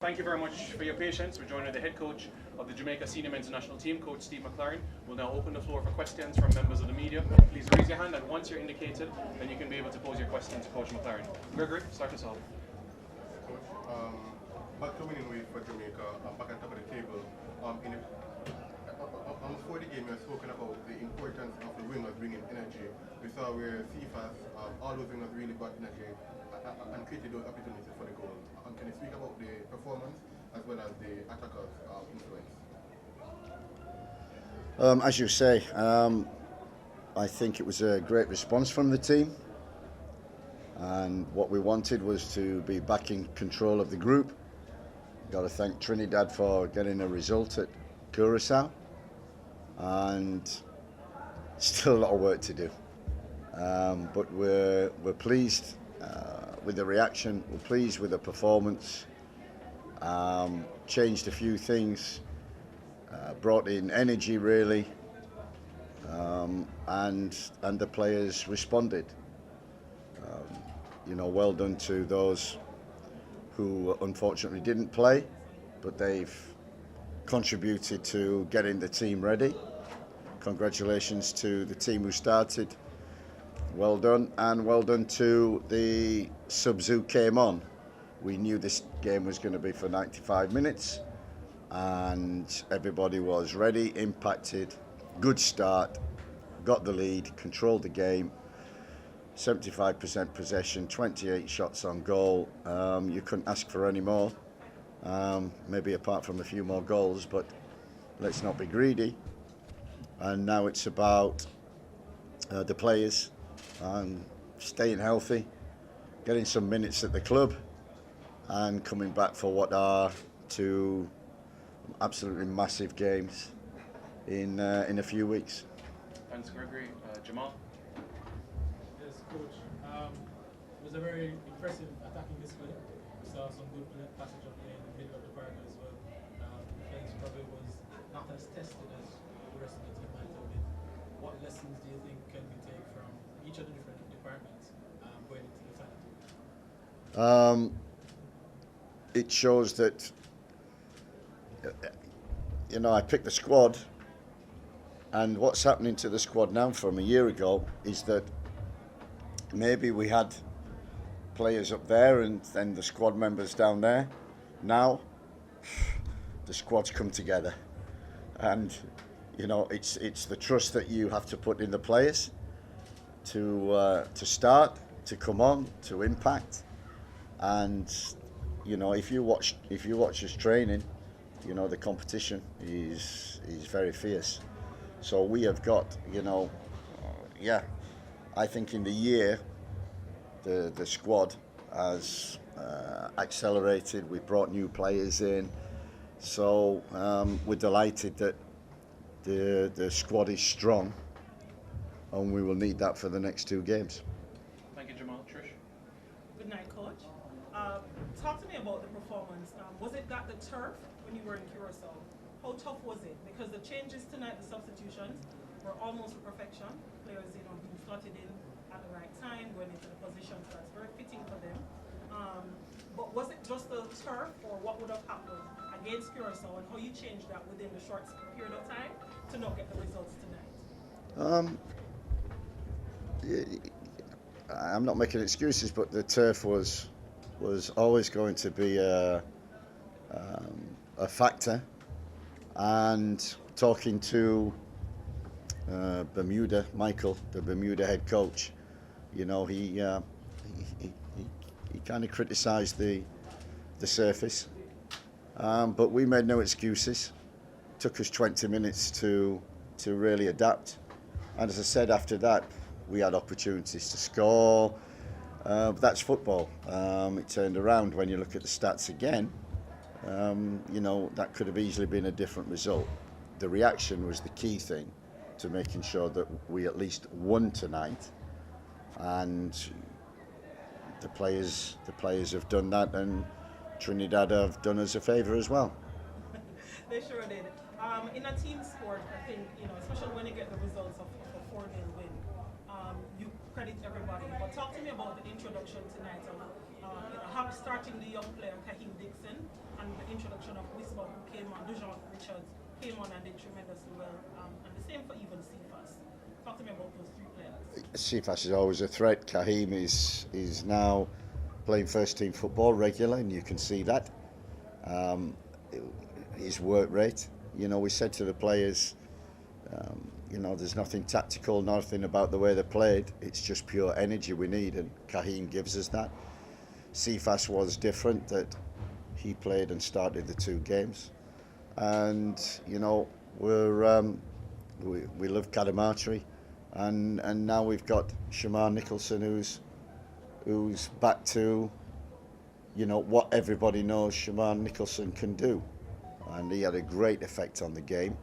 Thank you very much for your patience. We're joined by the head coach of the Jamaica Senior Men's National Team, Coach Steve McClaren. We'll now open the floor for questions from members of the media. Please raise your hand, and once you're indicated, then you can be able to pose your question to Coach McClaren. Gregory, start us off. Coach, back to winning way for Jamaica, back on top of the table. Before the game, you were spoken about the importance of the wingers bringing energy. We saw where CFAS, all those wingers really brought energy and created those opportunities for the goal. Can you speak about the performance as well as the attackers' influence? As you say, I think it was a great response from the team, and what we wanted was to be back in control of the group. Got to thank Trinidad for getting a result at Curacao, and still a lot of work to do. But we're pleased with the reaction. We're pleased with the performance. Changed a few things. Brought in energy really, and the players responded. Well done to those who unfortunately didn't play, but they've contributed to getting the team ready. Congratulations to the team who started. Well done, and well done to the subs who came on. We knew this game was going to be for 95 minutes. And everybody was ready, impacted, good start, got the lead, controlled the game, 75% possession, 28 shots on goal. You couldn't ask for any more, maybe apart from a few more goals, but let's not be greedy. And now it's about the players staying healthy, getting some minutes at the club, and coming back for what are two absolutely massive games in a few weeks. Thanks, Gregory. Jamal? Yes, Coach. It was a very impressive attacking display. We saw some good passage of play in the middle of the park as well. Defense probably was not as tested as the rest of the team might have been. What lessons do you think can we take from each of the different departments going into the final? It shows that I picked the squad, and what's happening to the squad now from a year ago is that maybe we had players up there and then the squad members down there. Now the squad's come together, and it's the trust that you have to put in the players to start, to come on, to impact. And if you watch us training, the competition is very fierce. So we have got, I think in the year, the squad has accelerated. We brought new players in. So we're delighted that the squad is strong, and we will need that for the next two games. Thank you, Jamal. Trish? Good night, Coach. Talk to me about the performance. Was it that the turf when you were in Curacao? How tough was it? Because the changes tonight, the substitutions, were almost to perfection. Players, being slotted in at the right time, going into the position, so that's very fitting for them. But was it just the turf, or what would have happened against Curacao, and how you changed that within the short period of time to not get the results tonight? I'm not making excuses, but the turf was always going to be a factor. And talking to Bermuda, Michael, the Bermuda head coach, he kind of criticised the surface, but we made no excuses. Took us 20 minutes to really adapt, and as I said, after that we had opportunities to score. But that's football. It turned around. When you look at the stats again, that could have easily been a different result. The reaction was the key thing to making sure that we at least won tonight, and the players have done that, and Trinidad have done us a favour as well. They sure did. In a team sport, I think, especially when you get the results of a 4-0 win, you credit everybody. But talk to me about the introduction tonight of starting the young player Kahim Dixon and came on and did tremendously well. And the same for even CFAS. Talk to me about those three players. Sifas is always a threat. Kahim is now playing first team football regular, and you can see that. His work rate. We said to the players, there's nothing tactical, nothing about the way they played. It's just pure energy we need, and Kahim gives us that. Sifas was different, that he played and started the 2 games. And, we love Kadamatri. And now we've got Shamar Nicholson, who's back to, what everybody knows Shamar Nicholson can do. And he had a great effect on the game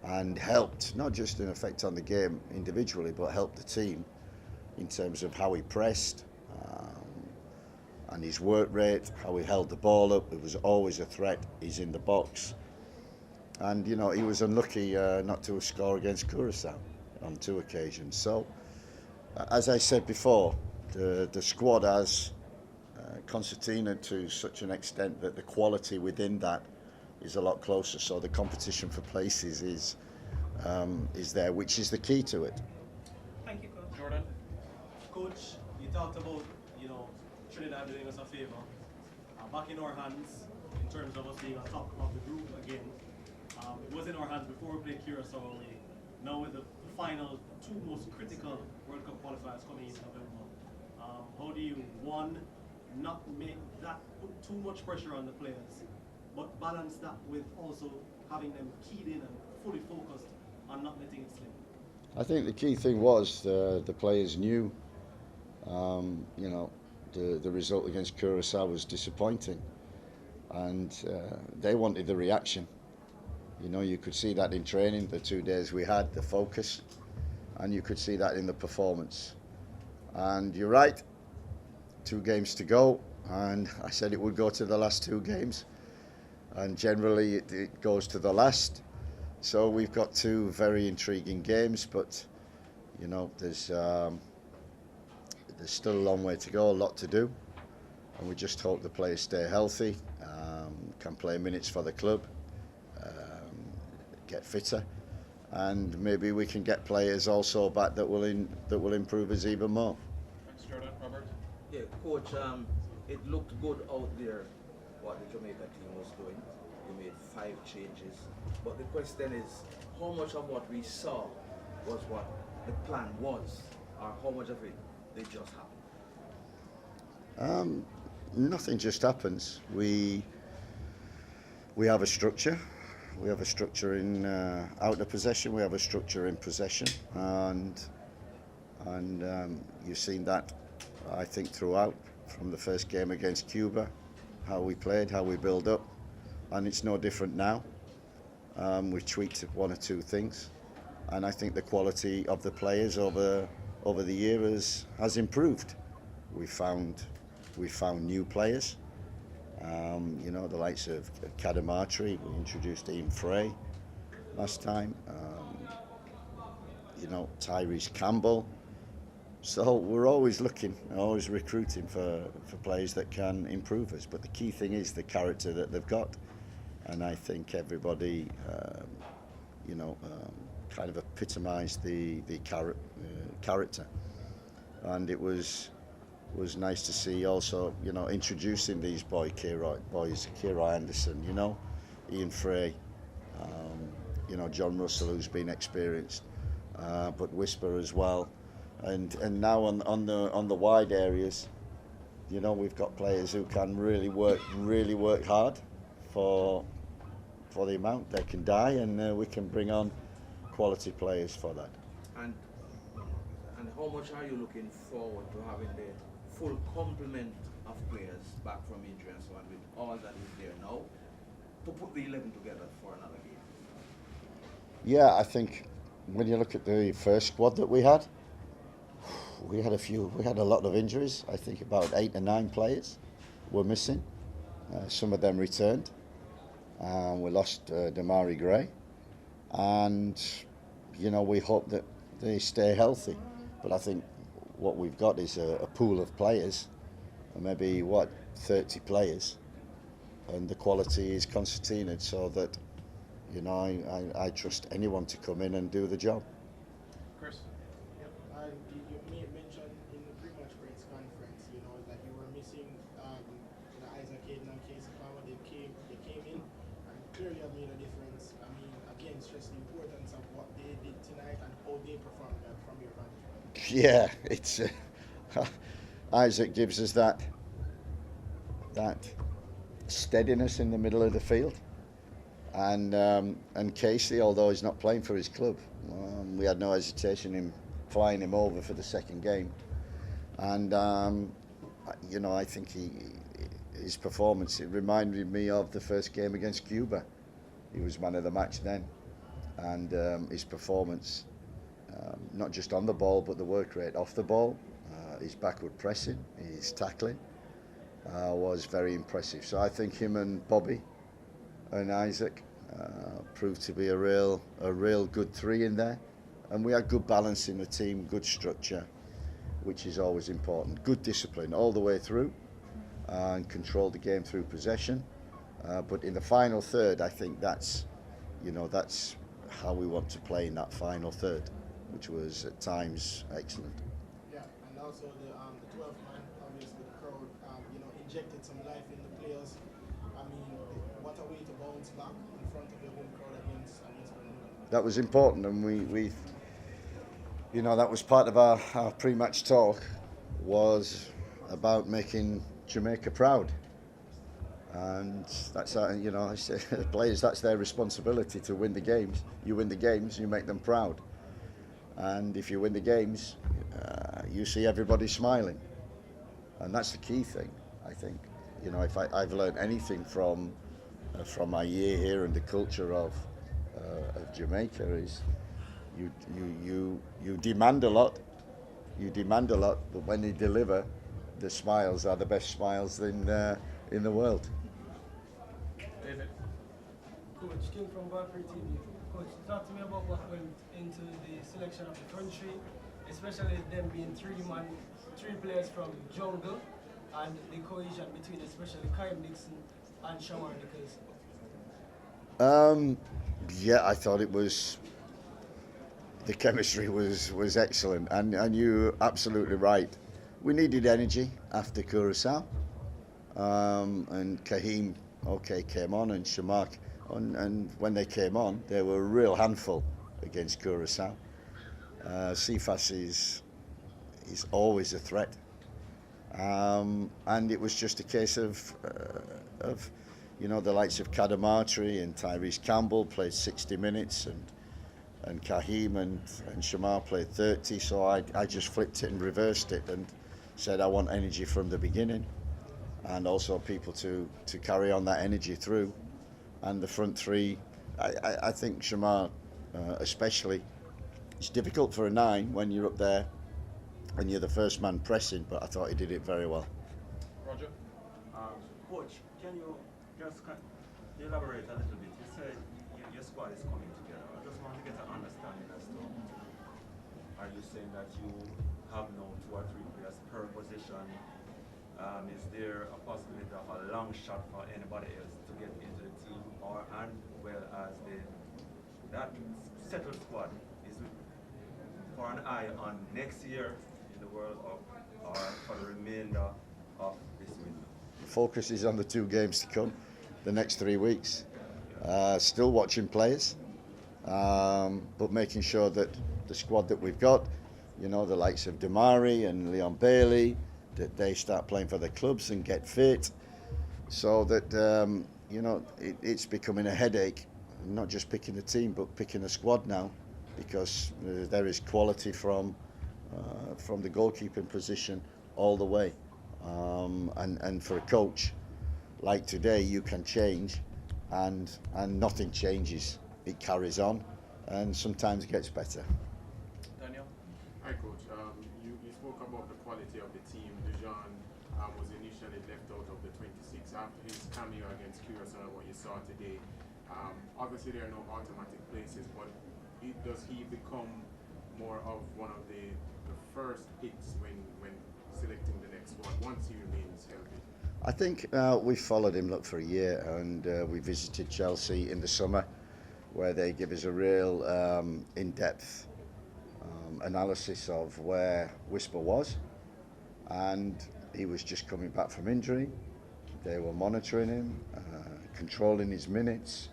and helped, not just an effect on the game individually, but helped the team in terms of how he pressed and his work rate, how he held the ball up. It was always a threat. He's in the box. And, he was unlucky not to score against Curaçao on 2 occasions. So, as I said before, the squad has concertina to such an extent that the quality within that is a lot closer. So the competition for places is there, which is the key to it. Thank you, Coach. Jordan? Coach, you talked about, Trinidad doing us a favor. Back in our hands, in terms of us being on top of the group again. It was in our hands before we played Curaçao away. Now with the final 2 most critical World Cup qualifiers coming in November, how do you, one, not make that, put too much pressure on the players, but balance that with also having them keyed in and fully focused on not letting it slip? I think the key thing was the players knew, the result against Curaçao was disappointing, and they wanted the reaction. You could see that in training, the 2 days we had, the focus, and you could see that in the performance. And you're right, 2 games to go, and I said it would go to the last 2 games, and generally it goes to the last. So we've got 2 very intriguing games, but there's still a long way to go, a lot to do, and we just hope the players stay healthy, can play minutes for the club, get fitter, and maybe we can get players also back that will improve us even more. Thanks, Jordan. Robert? Yeah, Coach, it looked good out there what the Jamaica team was doing. We made 5 changes, but the question is, how much of what we saw was what the plan was, or how much of it did just happen? Nothing just happens. We have a structure. We have a structure in out of possession. We have a structure in possession, and you've seen that, I think, throughout, from the first game against Cuba, how we played, how we build up, and it's no different now. We've tweaked 1 or 2 things, and I think the quality of the players over the year has improved. We found new players. The likes of Kadamatri, we introduced Ian Frey last time, Tyrese Campbell. So we're always looking, always recruiting for players that can improve us. But the key thing is the character that they've got. And I think everybody, kind of epitomised the character. And it was nice to see also, introducing these boys, Kira Anderson, Ian Frey, John Russell, who's been experienced, but Whisper as well, and now on the wide areas, we've got players who can really work hard for the amount they can die, and we can bring on quality players for that. And how much are you looking forward to having the full complement of players back from injury and so on, with all that is there now, to put the 11 together for another game? Yeah, I think when you look at the first squad that we had a lot of injuries. I think about 8 or 9 players were missing. Some of them returned. We lost Damari Gray, and we hope that they stay healthy. But I think what we've got is a pool of players, maybe 30 players, and the quality is concertinaed so that You know, I trust anyone to come in and do the job. Chris? Yep. And you mentioned in the pre-match press conference, you know, that you were missing Isaac Hayden and Casey Palmer. They came in and clearly have made a difference. I mean, again, stress the importance of what they did tonight and how they performed from your vantage point. Yeah, it's Isaac gives us that steadiness in the middle of the field, and Casey, although he's not playing for his club, we had no hesitation in flying him over for the second game, and you know, I think his performance, it reminded me of the first game against Cuba. He was man of the match then, and his performance, not just on the ball but the work rate off the ball, his backward pressing, his tackling, was very impressive. So I think him and Bobby and Isaac proved to be a real good three in there, and we had good balance in the team, good structure, which is always important. Good discipline all the way through, and control the game through possession. But in the final third, I think that's how we want to play in that final third, which was at times excellent. Yeah, and also the 12th man, obviously the crowd, injected some life in the players. I mean, what a way to bounce back in front of your home crowd against Bermuda. That was important, and we that was part of our pre-match talk, was about making Jamaica proud. And that's I say players, that's their responsibility to win the games. You win the games, you make them proud. And if you win the games, you see everybody smiling, and that's the key thing. I think, if I've learned anything from my year here and the culture of Jamaica, is you demand a lot, but when they deliver, the smiles are the best smiles in the world. David? Coach, King from Barfrey TV. Coach, talk to me about what went into the selection of the country, especially them being three players from Jungle, and the cohesion between especially Kyle Nixon and Shamar Nichols. Yeah, I thought the chemistry was excellent, and you're absolutely right. We needed energy after Curacao, and Kahim came on, and Shamar, and when they came on, they were a real handful against Curacao. Cephas is always a threat, and it was just a case of the likes of Kadamatri and Tyrese Campbell played 60 minutes, and Kahim and Shamar played 30. So I just flipped it and reversed it and said I want energy from the beginning, and also people to carry on that energy through. And the front three, I think Shamar especially, it's difficult for a 9 when you're up there and you're the first man pressing, but I thought he did it very well. Roger? Coach, can you just elaborate a little bit? You said your squad is coming together. I just want to get an understanding as to, are you saying that you have now 2 or 3 players per position? Is there a possibility of a long shot for anybody else to get into the team, that settled squad is for an eye on next year in the World Cup or for the remainder of this window? The focus is on the 2 games to come, the next 3 weeks. Still watching players, but making sure that the squad that we've got, the likes of Damari and Leon Bailey, that they start playing for their clubs and get fit, so that it's becoming a headache, not just picking the team but picking the squad now, because there is quality from the goalkeeping position all the way, and for a coach like today, you can change, and nothing changes. It carries on, and sometimes it gets better. Daniel? Hi, Coach. You spoke about the quality of the team. Dejan was initially left out of the 26 after his cameo against Curacao, what you saw today. Obviously, there are no automatic places, but does he become more of one of the first hits when selecting the next squad once he remains healthy? I think we followed him for a year, and we visited Chelsea in the summer where they give us a real in-depth analysis of where Whisper was, and he was just coming back from injury. They were monitoring him, controlling his minutes.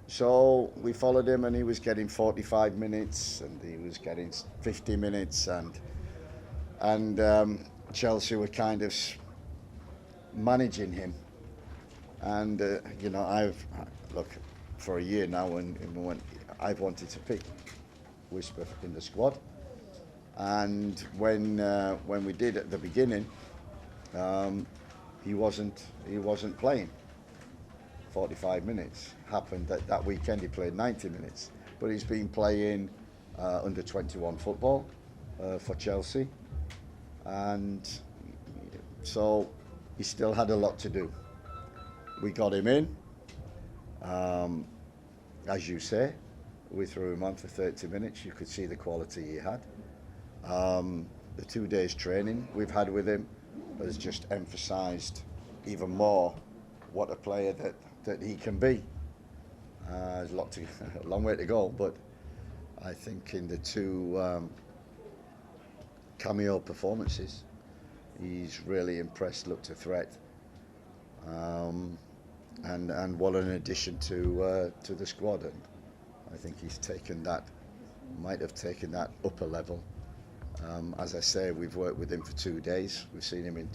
So we followed him, and he was getting 45 minutes, and he was getting 50 minutes, and Chelsea were kind of managing him. And you know, look, for a year now, when I've wanted to pick Whisper in the squad, and when we did at the beginning, he wasn't playing. 45 minutes happened that weekend. He played 90 minutes, but he's been playing under 21 football for Chelsea, and so he still had a lot to do. We got him in, as you say. We threw him on for 30 minutes. You could see the quality he had. The 2 days training we've had with him has just emphasised even more what a player that he can be. There's a long way to go, but I think in the two cameo performances, he's really impressed, looked a threat, and what an addition to the squad. And I think he's might have taken that upper level. As I say, we've worked with him for 2 days. We've seen him in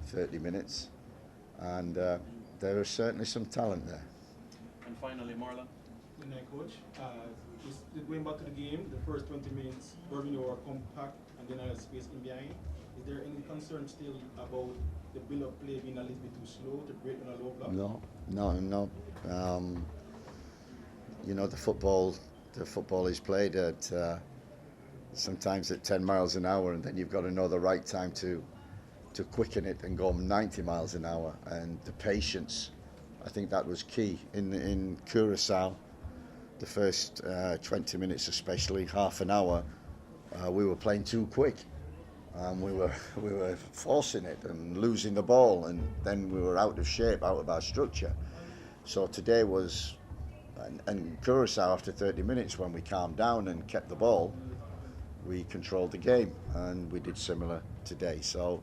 30 minutes, and there is certainly some talent there. And finally, Marlon. Good night, Coach. Just going back to the game, the first 20 minutes, Bermuda were compact and then had space in behind. Is there any concern still about the build-up play being a little bit too slow to break on a low block? No. You know, the football is played at sometimes at 10 miles an hour, and then you've got to know the right time to quicken it and go 90 miles an hour. And the patience, I think that was key in Curacao. The first 20 minutes, especially half an hour, we were playing too quick. We were forcing it and losing the ball, and then we were out of shape, out of our structure. So today was, and Curacao, after 30 minutes, when we calmed down and kept the ball, we controlled the game, and we did similar today. So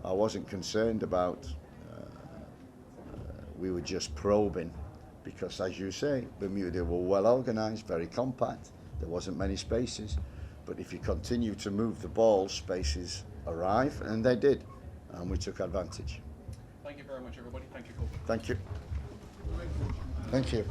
I wasn't concerned about, we were just probing, because as you say, Bermuda were well organised, very compact, there wasn't many spaces, but if you continue to move the ball, spaces arrive, and they did, and we took advantage. Thank you very much, everybody. Thank you, Coach. Thank you. Thank you.